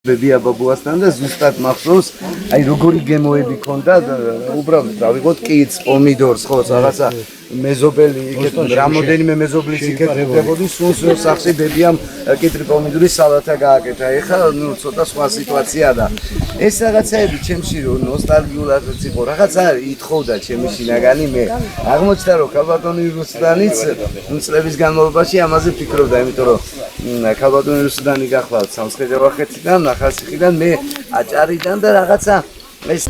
ბებია ბაბუასთან და ზუსტად მახსოვს, აი როგორი გემოები ქონდა, უბრალოდ დავიღოთ კიც, პომიდორს, ხო, რაღაცა მეზობელი, იქეთ რამოდენიმე მეზობლის იქეთ დებოდი, სულს რომ სახში ბებიამ კიტრი პომიდორის სალათა გააკეთა. ეხლა ნუ ცოტა სხვა სიტუაციაა და ეს რაღაცაები ჩემში რომ ნოსტალგიულადაც იყო, რაღაცა ითხოვდა ჩემი შინაგანი მე. აღმოჩნდა რომ ქალბატონი რუსლანიც წლების განმავლობაში ამაზე ფიქრობდა, იმიტომ რომ ქალბატონი რუსლანი გახლავთ სამცხე-ჯავახეთიდან, ახალციხიდან, მე აჭარიდან და რაღაცა ეს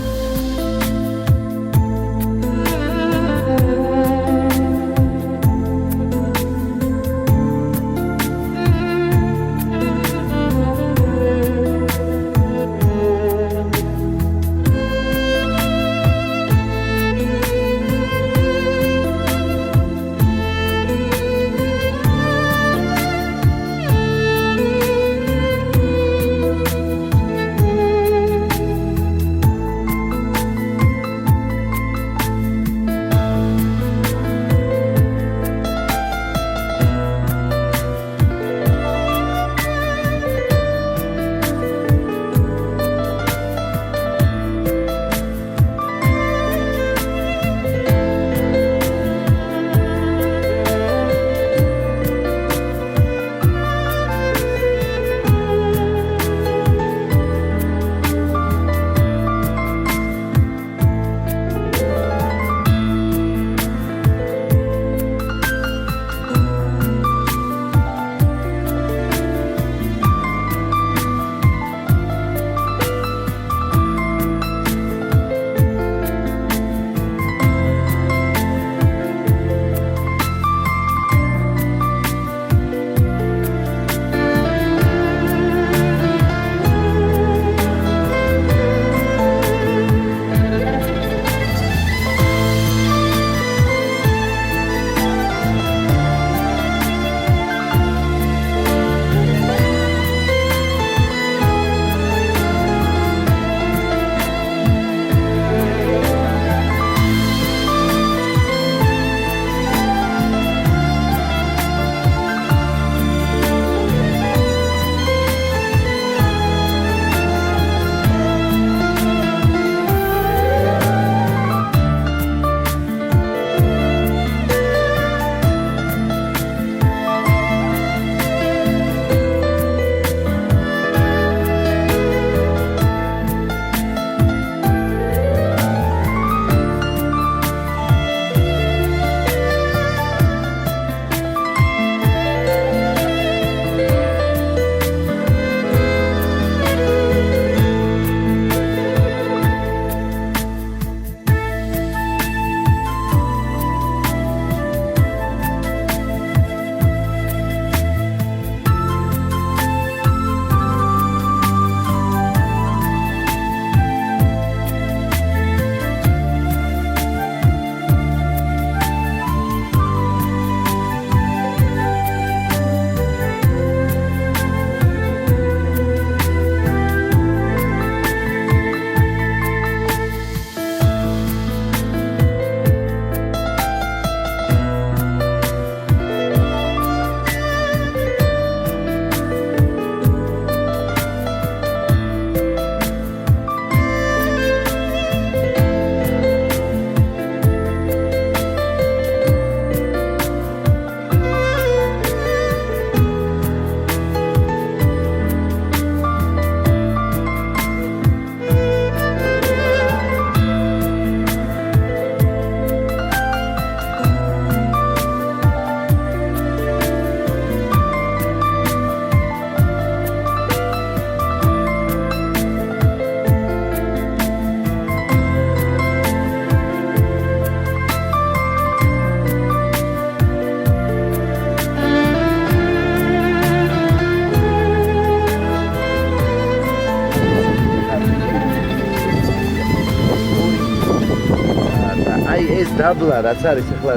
დაბლა რაც არის ახლა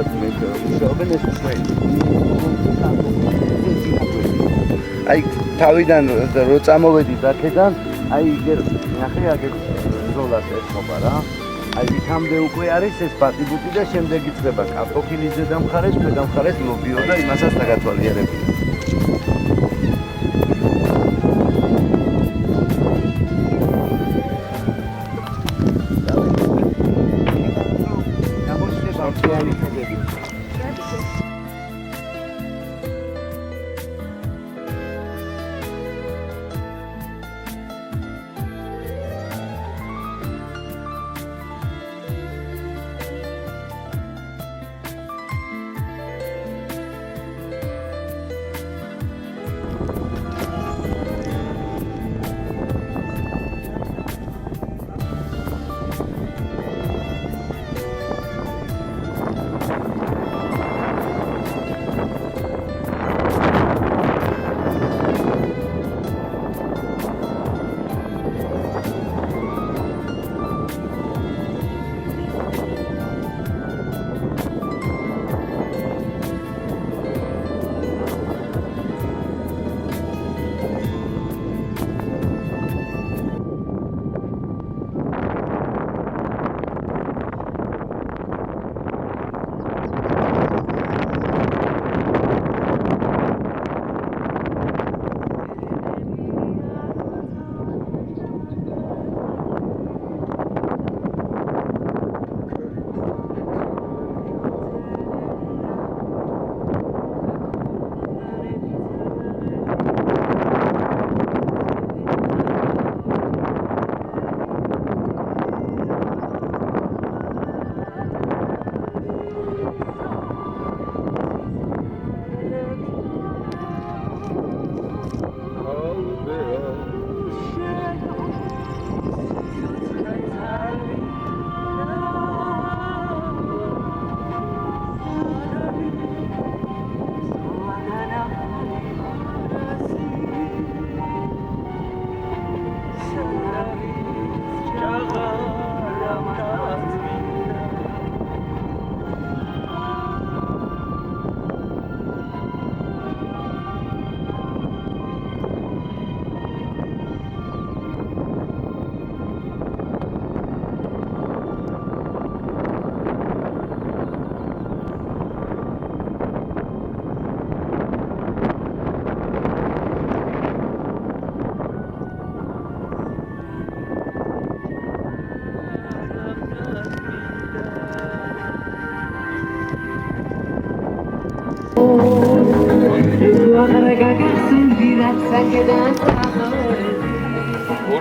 მუშაობენ ეს აი თავიდან რო წამოვედით აქედან აი იგერ ნახე აგერ ზოლას ეხობა რა აი იქამდე უკვე არის ეს პატიბუტი და შემდეგ იწყება კაპოქილის ზედა მხარეს ქვედა მხარეს ლობიო და იმასაც დაგათვალიერებია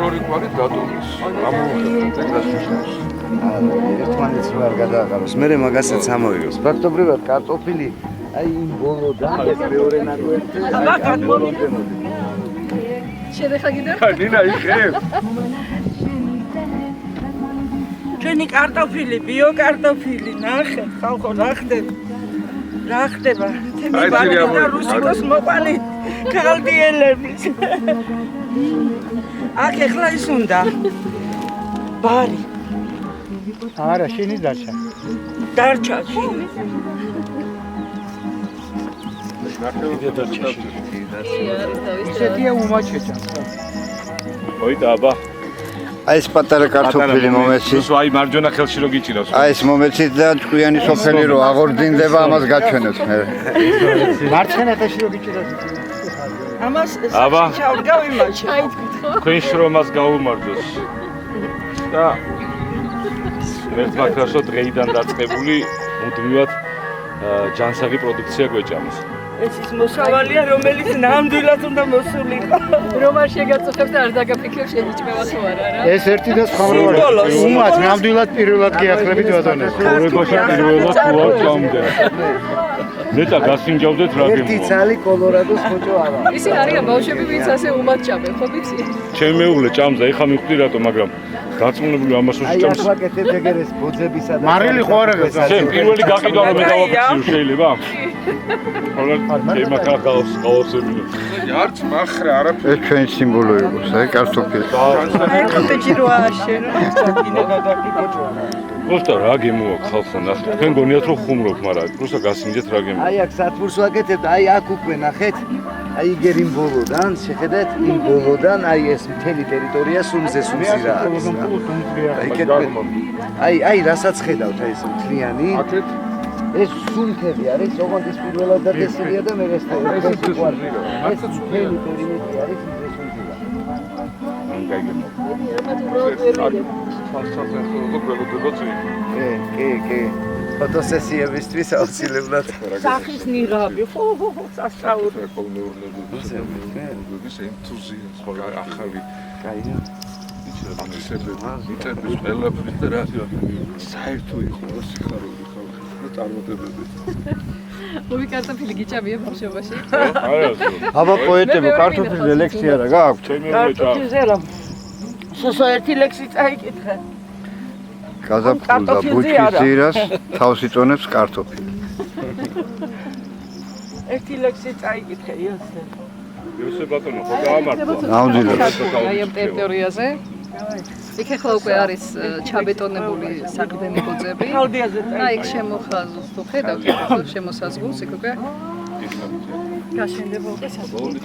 ორი კვალი დატოვის. ამოვიხებთ ეგრას შეშავს. ერთმანეთს ვერ გადააყაროს. მე მაგასაც ამოვიღოს. ფაქტობრივად კარტოფილი აი იმ ბოლოდან ეს მეორე ნაკვეთი აი ბოლომდე მოდი. შედეხა კიდევ? ნინა იხებ. ჩვენი კარტოფილი, ბიო კარტოფილი, ნახე, ხალხო, რა ხდება? თემი ბარდა რუსიკოს მოყალი ქალდიელების. აქ ეხლა ის უნდა. ბარი. არა, შენი დარჩა. დარჩა შენი. ისეთია უმაჩეჭა. ოი დაბა. აი ეს პატარა კარტოფილი მომეცი. სულ აი მარჯვენა ხელში რო გიჭირავს. აი ეს მომეცი და ჭკვიანი სოფელი რო აღორძინდება, ამას გაჩვენოთ მე. მარცხენა ხელში რო გიჭიროს. ამას აბა. ჩავგავიმაჩე. აი თქვითო. თქვენ შრომას გაუმარჯოს. და ერთმანეთსო დღეიდან დაწყებული მუდმივად ჯანსაღი პროდუქცია გვეჭამს. ეს ის მოსავალია, რომელიც ნამდვილად უნდა მოსულიყო. რომ არ შეგაწუხებს და არ დაგაფიქრებ შეიჭმევა თუ არა რა. ეს ერთი და სხვა როა. უმაც ნამდვილად პირველად გიახლებით ბატონებს. ორებაში პირველად უარ ჭამდა. ნეტა გასინჯავდეთ რა ერთი გემო. ცალი კოლორადოს ხოჭო არა. ისი არიან ბავშვები, ვინც ასე უმად ჭამენ, ხო ვიცი? ჩემი მეუღლე ჭამდა, ეხა მივხვდი რატო, მაგრამ გაწმუნებული ამას აი უშჭამს. ახლა კეთებ ეგერეს ბოძებისა და მარილი ხო არა გასა? შენ პირველი გაყიდვა რომ მე დავაფიქსირო შეიძლება? ხოლმე თემა ხალხს გავასწრებინო. არც მახრა არაფერი. ეს ჩვენი სიმბოლო იყოს, აი კარტოფილი. ეკოტეჭი რო ააშენო, ჩაკინა გადაყიდო. просто რა გემოა ხალხო ნახეთ. თქვენ გონიათ რომ ხუმრობ, მაგრამ просто გასინჯეთ რა გემოა. აი აქ სათბურს ვაკეთებთ, აი აქ უკვე ნახეთ. აი იგერ იმ ბოლოდან, შეხედეთ, იმ ბოლოდან აი ეს მთელი ტერიტორია სუმზე რა არის. აი კეთებ. აი რასაც ხედავთ აი ეს მთლიანი. აქეთ ეს სუნთები არის, ოღონდ ის პირველად დადესილია და მე ეს თეორია. ეს მთელი პერიმეტრი არის ის სუნთება. გაიგებო. კი. ფოტოსესიებისთვის აუცილებლად. სახის ნიღაბი, ხო, სასწაული. ეს ენთუზიაზმი ახალი კაია. იტების ყველაფრის და რა საერთო იყო რა სიხარული ხალხი და წარმატებები. ოვი კარტოფილი გიჭამია ბავშვობაში? არა, აბა პოეტები კარტოფილზე ლექსია რა გააქვთ? ჩემი მეუღლე ჭამს. კარტოფილზე რა? სოსო ერთი ლექსი წაიკითხე. გაზაფხულდა კარტოფილზე ბუჩქის არა. ძირას თავს იწონებს კარტოფილი. ერთი ლექსი წაიკითხე, იოსე. იოსე ბატონო, ხო გაამართლა. ნამდვილად. აი ამ ტერიტორიაზე. იქ ახლა უკვე არის ჩაბეტონებული საყრდენი ბოძები. ხალდიაზე და იქ შემოხაზოს თუ ხედავთ იქ შემოსაზღვროს იქ უკვე გაშენდება უკვე სასწაული.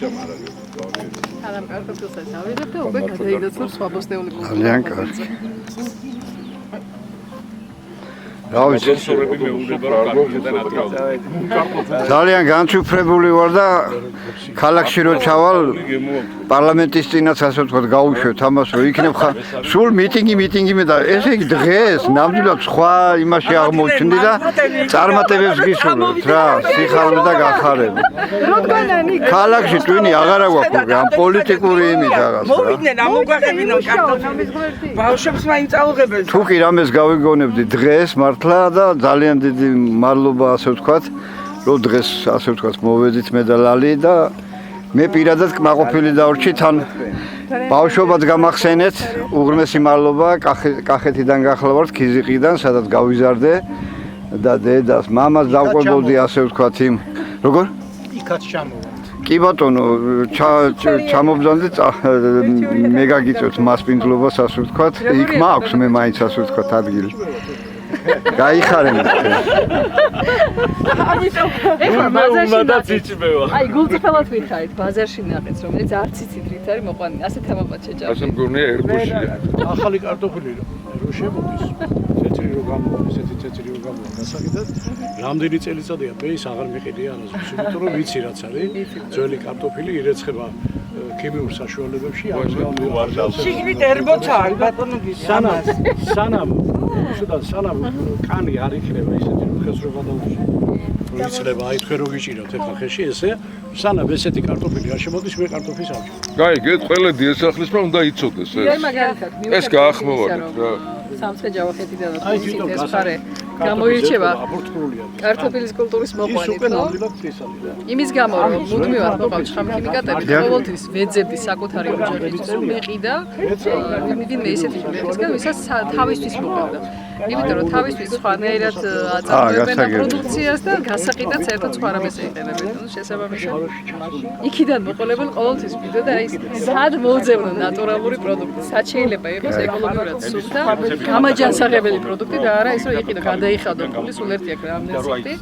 არა კარტოფილსაც ავიღებ და უკვე გადაიდოცნებ სხვა ბოსტეული კულტურები. ძალიან კარგი. რა ვიცი, სორები მეუბნება რომ კარგიდან ატრავა. ძალიან განცვიფრებული ვარ და ქალაქში რო ჩავალ პარლამენტის წინაც ასე ვთქვათ გაუშვებთ ამას რომ იქნებ სულ მიტინგი მე და ესე იგი დღეს ნამდვილად სხვა იმაში აღმოჩნდი და წარმატებებს გისურვებთ რა სიხარული და გახარება. ქალაქში ტვინი აღარა გვაქვს ამ პოლიტიკური იმით რაღაც რა. მოვიდნენ ამოგვაღებინო კარტოფილი. ბავშვებს მაინც აუღებენ. თუ კი რამეს გავიგონებდი დღეს მართლა და ძალიან დიდი მადლობა ასე ვთქვათ რომ დღეს ასე ვთქვათ მოვედით მე და ლალი და მე პირადად კმაყოფილი დავრჩი თან ბავშვობად გამახსენეთ უღრმესი მადლობა კახეთიდან გახლავართ ქიზიყიდან სადაც გავიზარდე და დედას მამას დავყვებოდი ასე ვთქვათ იმ როგორ იქაც ჩამოვართ. კი ბატონო ჩამობძანდი მე გაგიწევთ მასპინძლობას ასე ვთქვათ იქ მაქვს მე მაინც ასე ვთქვათ ადგილი გაიხარენ ეხლა ბაზარში იწმევა. აი გულწრფელად ვიხარით ბაზარში ნახეთ რომელიც არც იცით რით არის მოყვანილი ასეთ ამაყად შეჭამს. ასე მგონია ერბოშია. ახალი კარტოფილი რო შემოდის. ცეცრი რო გამოვა, ესეთი ცეცრი რო გამოვა გასაგებად. რამდენი წელიწადია მე ის აღარ მიყიდი არასდროს, იმიტომ რომ ვიცი რაც არის. ძველი კარტოფილი ირეცხება ქიმიურ საშუალებებში შიგნით ერბოცა არის ბატონო სანამ კანი არ იქნება ისეთი რომ ხელს რო გადაუჭი იცლება, აი თქვენ რო გიჭირავთ ახლა ხეში ესე, სანამ ესეთი კარტოფილი არ შემოდის, მე კარტოფილს არ ვჭამ. აი, გეტყველედი ეს ახლის რომ უნდა იცოდეს ეს. აი მაგალითად, ეს გაახმოვანეთ რა. სამცხე ჯავახეთიდან აი, თვითონ თვითონ ეს მხარე გამოირჩევა აბორტკრულია. კარტოფილის კულტურის ის მოყვანით, უკვე ხო? ნამდვილად ფრისალი და. იმის გამო რომ მუდმივად მოყავთ შხამქიმიკატები, ყოველთვის ვეძებდი საკუთარი ოჯახისთვის, რომ მეყიდა ვინმე ისეთი ჯგუფისგან, ვისაც თავისთვის მოყავდა. იმიტომ რომ თავისთვის სხვანაირად აწარმოებენ ამ პროდუქციას და გასაყიდად საერთოდ სხვა რამეს ეყენებენ. ნუ შესაბამისად იქიდან მოყოლებენ ყოველთვის ვიდეო და აი სად მოუძებნო ნატურალური პროდუქტი. სად შეიძლება იყოს ეკოლოგიურად სუფთა, გამაჯანსაღებელი პროდუქტი და არა ის რომ იყიდო გადაიხადო ფული სულ ერთი აქ რამნეცი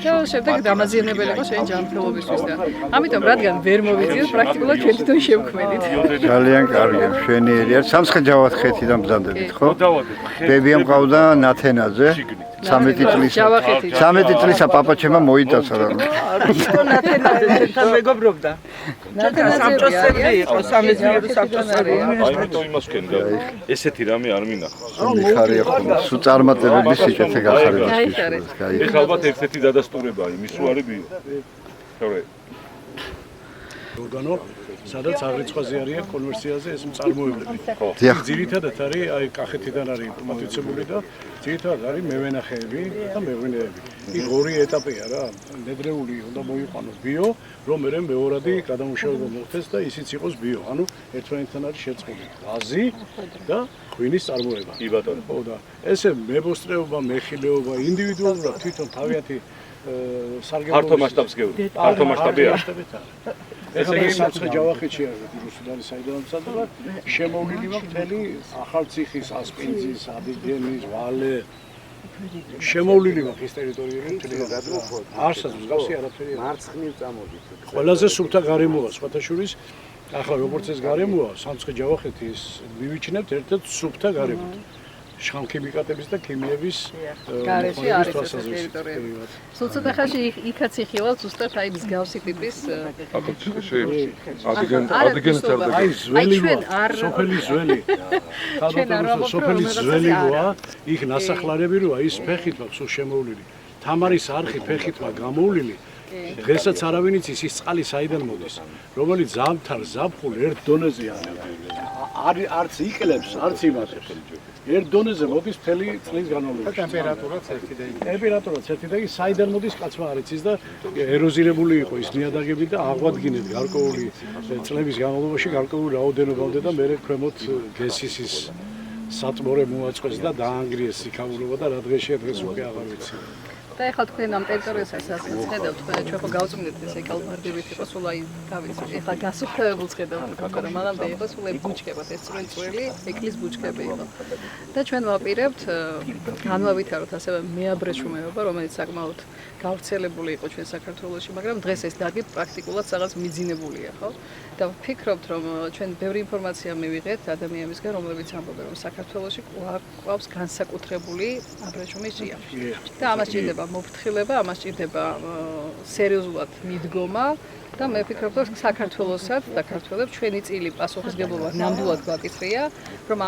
და შემდეგ დამაზიანებელი იყო შენ ჯანმრთელობისთვის და ამიტომ რადგან ვერ მოვიძიოთ პრაქტიკულად ჩვენ თვითონ შევქმნით. ძალიან კარგია, მშვენიერია. სამცხე ჯავახეთიდან ბრძანდებით, ხო? ბებია მყავდა ნათენაზე 13 წლის. 13 წლისა პაპაჩემა მოიტაცა რა. ნათენაძე მეგობრობდა. სამწოსები იყო, სამეზიერი სამწოსები. აი, იმიტომ იმას ვქენდა. ესეთი რამე არ მინახავს. მიხარია ხოლმე, სულ წარმატებების სიკეთე გახარებას გიშურს. ეს ალბათ ერთ-ერთი დადასტურებაა იმის უარებია. ხორე. ორგანო სადაც აღრიცხვაზე არის კონვერსიაზე ეს მწარმოებლები. დიახ. ძირითადად არის აი კახეთიდან არის ინფორმატიცებული და ძირითადად არის მევენახეები და მეღვინეები. იქ ორი ეტაპია რა. ნედრეული უნდა მოიყვანოს ბიო, რომ მერე მეორადი გადამუშავება მოხდეს და ისიც იყოს ბიო. ანუ ერთმანეთთან არის შეწყული გაზი და ღვინის წარმოება. კი ბატონო. ხო და ესე მებოსტრეობა, მეხილეობა, ინდივიდუალურად თვითონ თავიანთი სარგებლობის ფართო მასშტაბს გეუბნები. ფართო მასშტაბია. ეს არის სამცხე ჯავახეთში არის რუსუდანი საიდანაცადებლად შემოვლილი მაქვს მთელი ახალციხის, ასპინძის, ადიგენის, ვალე შემოვლილი მაქვს ის ტერიტორიები არსად მსგავსი არაფერი არ მარცხნივ წამოდით. ყველაზე სუფთა გარემოა სხვათა შორის ახლა როგორც ეს გარემოა სამცხე ჯავახეთის მივიჩნევთ ერთ-ერთ სუფთა გარემოთ შხამქიმიკატების და ქიმიების გარეშე არის ეს ტერიტორიები. სულ ცოტა ხანში იქაც იხილავ ზუსტად აი მსგავსი ტიპის ადგენ წერდა. აი ძველი სოფელი ძველი სოფელი ძველი როა იქ ნასახლარები როა ის ფეხით მაქვს სულ შემოვლილი თამარის არხი ფეხით მაქვს გამოვლილი დღესაც არავინ იცის ის წყალი საიდან მოდის რომელიც ზამთარ ზაფხულ ერთ დონეზე არც იკლებს არც იმატებს ერთ დონეზე მოდის მთელი წლის განმავლობაში ტემპერატურაც ერთი და იგი ტემპერატურაც ერთი და იგი საიდან მოდის კაცმა არ იცის და ეროზირებული იყო ის ნიადაგები და აღვადგინეთ გარკვეული წლების განმავლობაში გარკვეული რაოდენობამდე და მე ქვემოთ გესისის საწმორე მოაწყვეს და დაანგრიეს სიქარულობა და რა დღეშია დღეს უკვე აღარ ვიცი და ეხლა თქვენ ამ ტერიტორიასაც ასეც ხედავთ, ჩვენ ხო გავწმინდეთ ეს ეკალბარდებით იყო სულ აი დავიცი. ეხლა გასუფთავებულს ხედავთ, მაგრამ მანამდე იყო სულ ეს ბუჩქებად, ეს წვრილი ეკლის ბუჩქები იყო. და ჩვენ ვაპირებთ განვავითაროთ ასევე მეაბრეშუმეობა, რომელიც საკმაოდ გავრცელებული იყო ჩვენ საქართველოში, მაგრამ დღეს ეს დაგი პრაქტიკულად რაღაც მიძინებულია, ხო? და ვფიქრობთ, რომ ჩვენ ბევრი ინფორმაცია მივიღეთ ადამიანებისგან, რომლებიც ამბობენ, რომ საქართველოში ყავს განსაკუთრებული აბრეშუმის ჭია. და ამას ჭირდება მოფრთხილება, ამას ჭირდება სერიოზულად მიდგომა და მე ვფიქრობ, რომ საქართველოსაც და ქართველებს ჩვენი წილი პასუხისგებლობა ნამდვილად გვაკისრია, რომ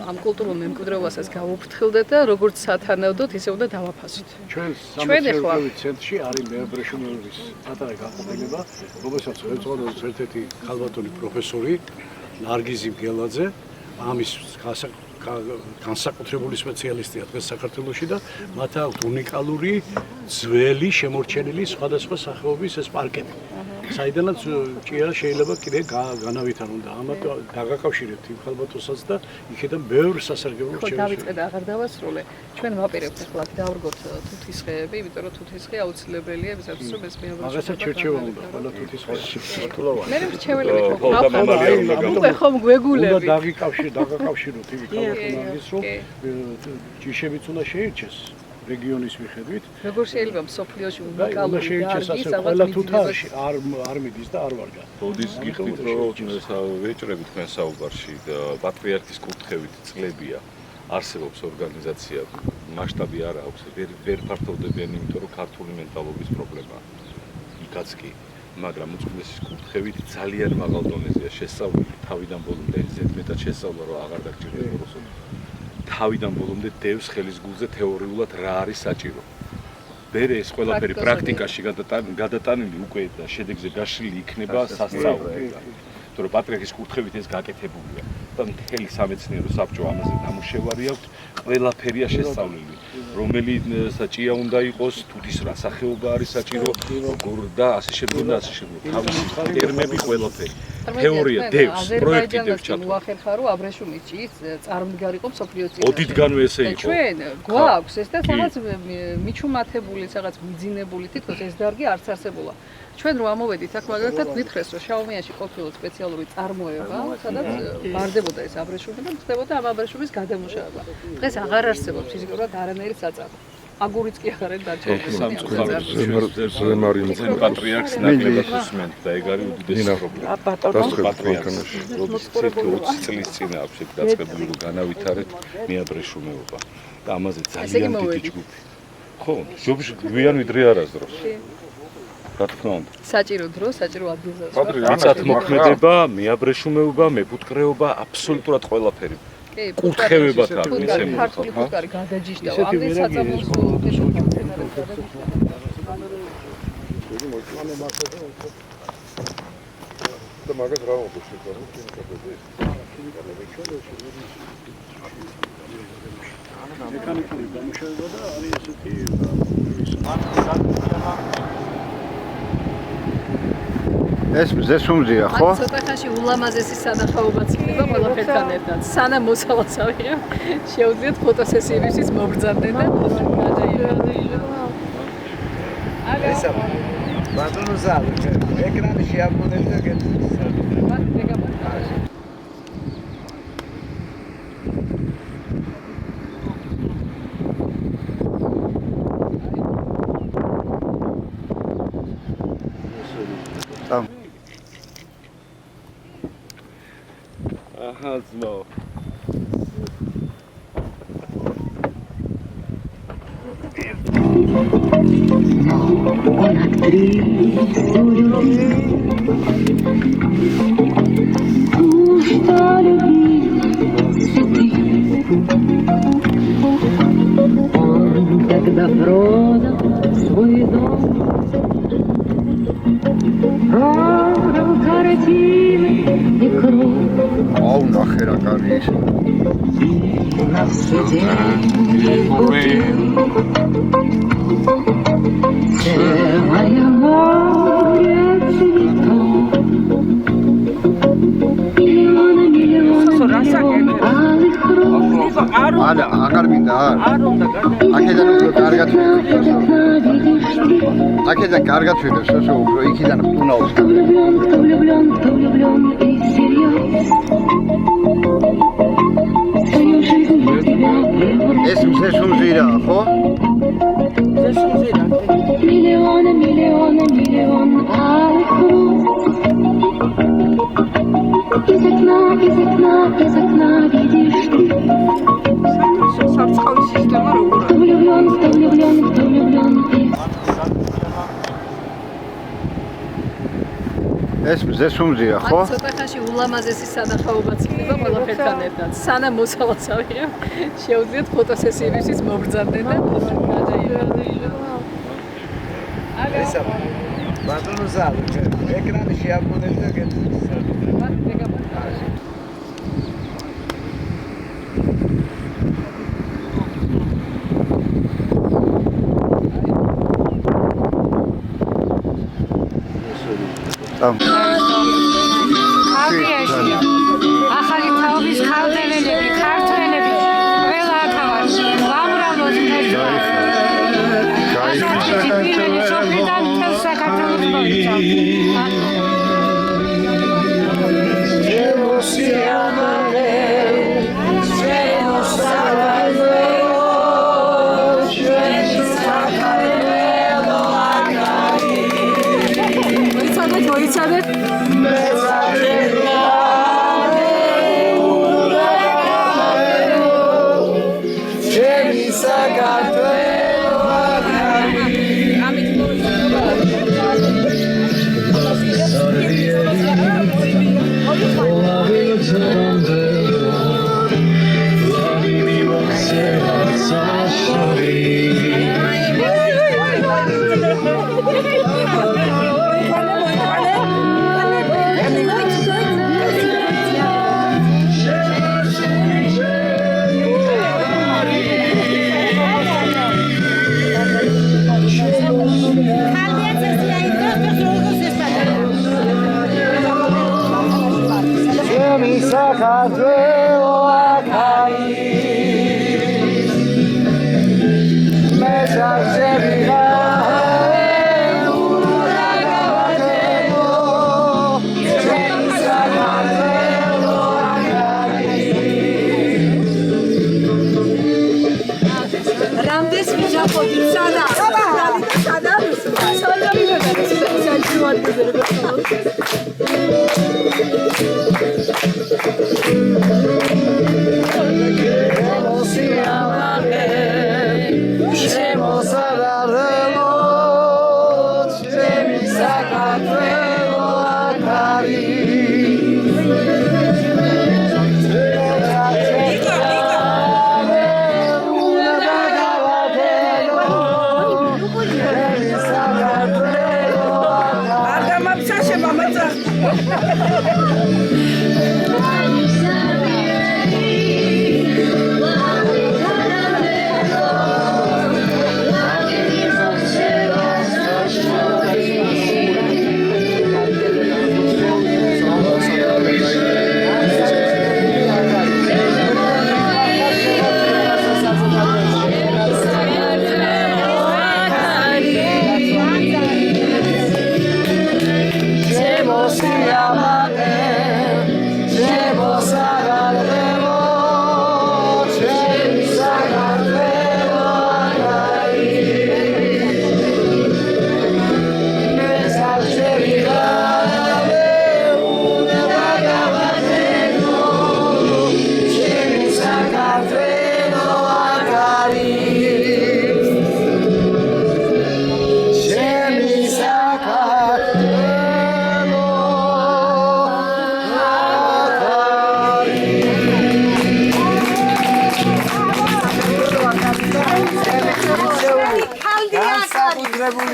ამ კულტურულ მემკვიდრეობასაც გავუფრთხილდეთ და როგორც სათანადოდ ისე უნდა დავაფასოთ. ჩვენ ახლა ცენტრში არის მეაბრეშუმეობის პატარა განყოფილება, რომელსაც ეწოდოს ერთ-ერთი ქალბატონი პროფესორი ნარგიზი მგელაძე, ამის განსაკუთრებული სპეციალისტია დღეს საქართველოში და მათ აქვს უნიკალური ძველი შემორჩენილი სხვადასხვა სახეობის ეს პარკები. საიდანაც ჭია შეიძლება კიდე განავითარონ და ამათ დაგაკავშირებთ იმ ხალბატონსაც და იქიდან ბევრ სასარგებლო რჩევებს. ხო, დავიწყე და აღარ დავასრულე. ჩვენ ვაპირებთ ახლა დავრგოთ თუთისხეები, იმიტომ რომ თუთისხე აუცილებელია იმისათვის, რომ ეს მეაბრეშუმეობა. მაგასაც ჩერჩევა უნდა ყველა თუთისხეში სათულოვანი. მე რჩეველები უკვე ხომ გვეგულები. უნდა დაგაკავშიროთ იმ ხალბატონს, რომ ჯიშებიც უნდა შეირჩეს. რეგიონის მიხედვით. როგორ შეიძლება მსოფლიოში უნიკალური შეირჩეს ასე ყველა თუთაში არ მიდის და არ ვარგა. ოდის გიხდით რომ ვეჭრებით თქვენ საუბარში და პატრიარქის კურთხევით წლებია არსებობს ორგანიზაცია მასშტაბი არ აქვს ვერ ფართოვდებიან იმიტომ რომ ქართული მენტალობის პრობლემაა. იქაც კი მაგრამ უწყლესის კურთხევით ძალიან მაღალ დონეზეა შესწავლილი თავიდან ბოლომდე ზედმეტად შესწავლა რომ აღარ დაგჭირდება რუსულ თავიდან ბოლომდე დევს ხელის გულზე თეორიულად რა არის საჭირო. მერე ეს ყველაფერი პრაქტიკაში გადატანილი უკვე და შედეგზე გაშლილი იქნება სასწაულიდან. თორე პატრიარქის კურთხევით ეს გაკეთებულია და მთელი სამეცნიერო საბჭო ამაზე ნამუშევარი აქვს, ყველაფერია შესწავლილი. რომელი საჭია უნდა იყოს, თუთის რა სახეობა არის საჭირო, როგორ და ასე შემდეგ და ასე შემდეგ. თავისი ტერმები ყველაფერი. თეორია დევს, პროექტი დევს ჩატარდა. უახერხა რომ აბრეშუმიჩი წარმდგარიყო მსოფლიო წინაშე. ოდითგანვე ესე იყო. ჩვენ გვაქვს ეს და რაღაც მიჩუმათებული, რაღაც მიძინებული თითქოს ეს დარგი არც არსებულა. ჩვენ რო ამოვედით აქ მაგალითად გითხრეს რომ შაუმიანში ყოფილა სპეციალური წარმოება, სადაც ვარდებოდა ეს აბრეშუმი და ხდებოდა ამ აბრეშუმის გადამუშავება. დღეს აღარ არსებობს ფიზიკურად არანაირი საწარმო. აგურიც კი აღარ არის დარჩენილი. ზემარიმ პატრიარქს ნაკლებად უსმენთ და ეგ არის უდიდესი პრობლემა. პატრიარქს 20 წლის წინ აქვს ეგ დაწყებული რომ განავითარეთ მეაბრეშუმეობა და ამაზე ძალიან დიდი ჯგუფი. ხო, ჯობში გვიან ვიდრე არასდროს. რა თქმა უნდა. საჭირო დრო, საჭირო ადგილზე. მიწათ მოქმედება, მეაბრეშუმეობა, მეფუტკრეობა, აბსოლუტურად ყველაფერი. კურთხევებად არის მიცემული. ქართული ფუტკარი გადაჯიშდაო. ამდენ საწამოს ეშოქი მცენარეს გადაჯიშდაო. და მაგას რა უნდა შეგვიძლია კინოკადაზე. მექანიკური დამუშავება და არის ესეთი ეს ზესუმზია ხო? ცოტა ხანში ულამაზესი სანახაობაც ხდება ყველაფერთან ერთად. სანამ მოსალოცავია, შეუძლიათ ფოტოსესიებისთვის მობრძანდნენ და გადაიღებდნენ. ესა ბატონო ზალ, ეკრანი შეაბნევთ და გეტყვით. აჰა, ძმაო. Когда продал свой дом, продал картины и кровь. აუ ნახე რა კარი ის. На все деньги купил целое море цветов. Миллионы, миллионы алых роз. არა, აღარ მინდა. არ უნდა აქედან უფრო კარგად ვიდოს. აქედან კარგად ვიდოს, όσο უფრო იქიდან უნაოს. Кто влюблен и всерьез. Свою жизнь я тебя превращу. ეს ზესუმზირაა, ხო? Миллионы, миллионы, миллионы алых роз. Из окна видишь ты. სარწყავი სისტემა როგორ Кто влюблен и ეს ზესუმზია, ხო? ცოტა ხანში ულამაზესი სანახაობაც ხდება ყველაფერთან ერთად. სანამ მოსალოცავია, შეუძლიათ ფოტოსესიებისთვის მობრძანდნენ და გადაიღებდნენ. ესა ბატონო ზალ, ეკრანი შეაბნევთ და გეტყვით. ხალხია ახალი თაობის ხალხელები, ქართველები, ყველა ახალ ვამრავლოს მოიცადეთ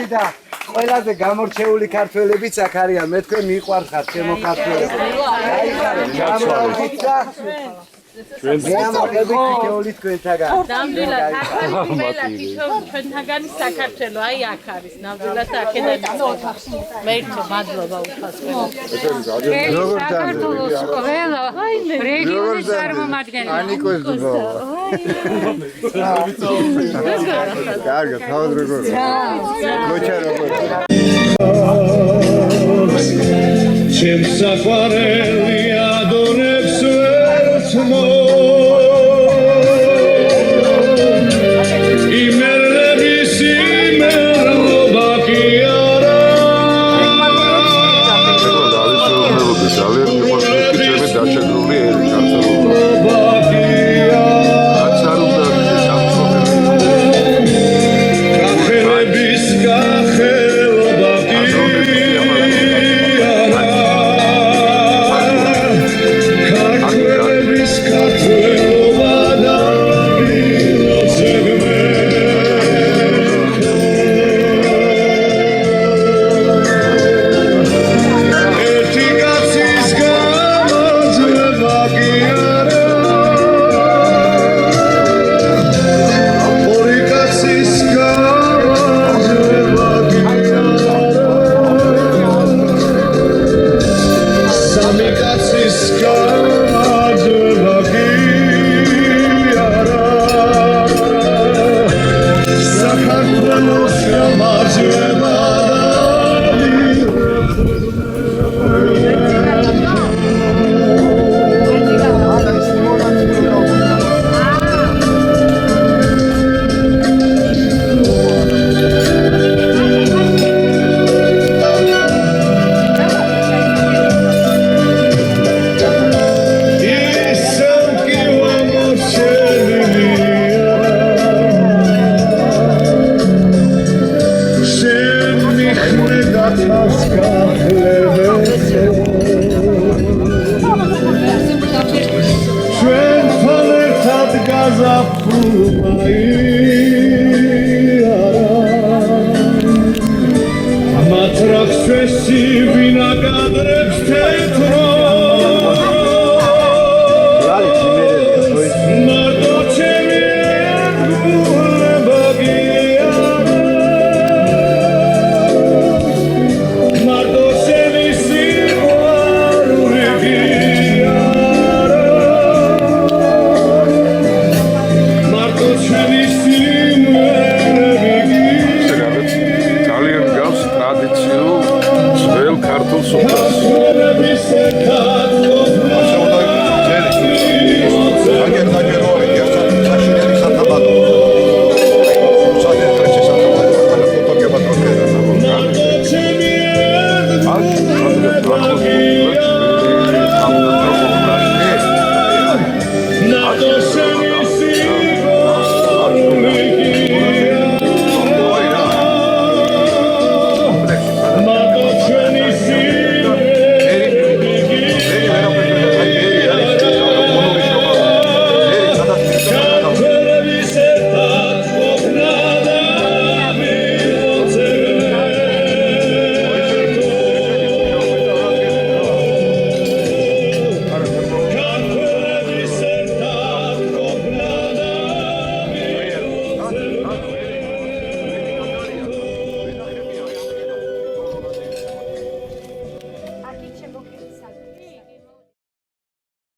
და ყველაზე გამორჩეული ქართველებიც აქ არიან. მე თქვენ მიყვარხართ ჩემო ქართველები. ჩვენი თქვენთაგან. ნამდვილად ქართველი ყველა თითოეულ ჩვენთაგანი საქართველო აი აქ არის. ნამდვილად აქედან იწყება. მერჩო მადლობა უფასოდ. საქართველოს ყველა რეგიონის წარმომადგენელი. ანიკოს დუბო. კარგად, თავად როგორ. გოჩა როგორ. ჩემ საყვარელი ადორებს ვერცმო იმერების იმერობა კი არა ძალიან მიყვარს ჩემი დაჩაგრული ერი ქართულობა რაც არ უნდა კახელების კახელობა კი Matrax si vina cadre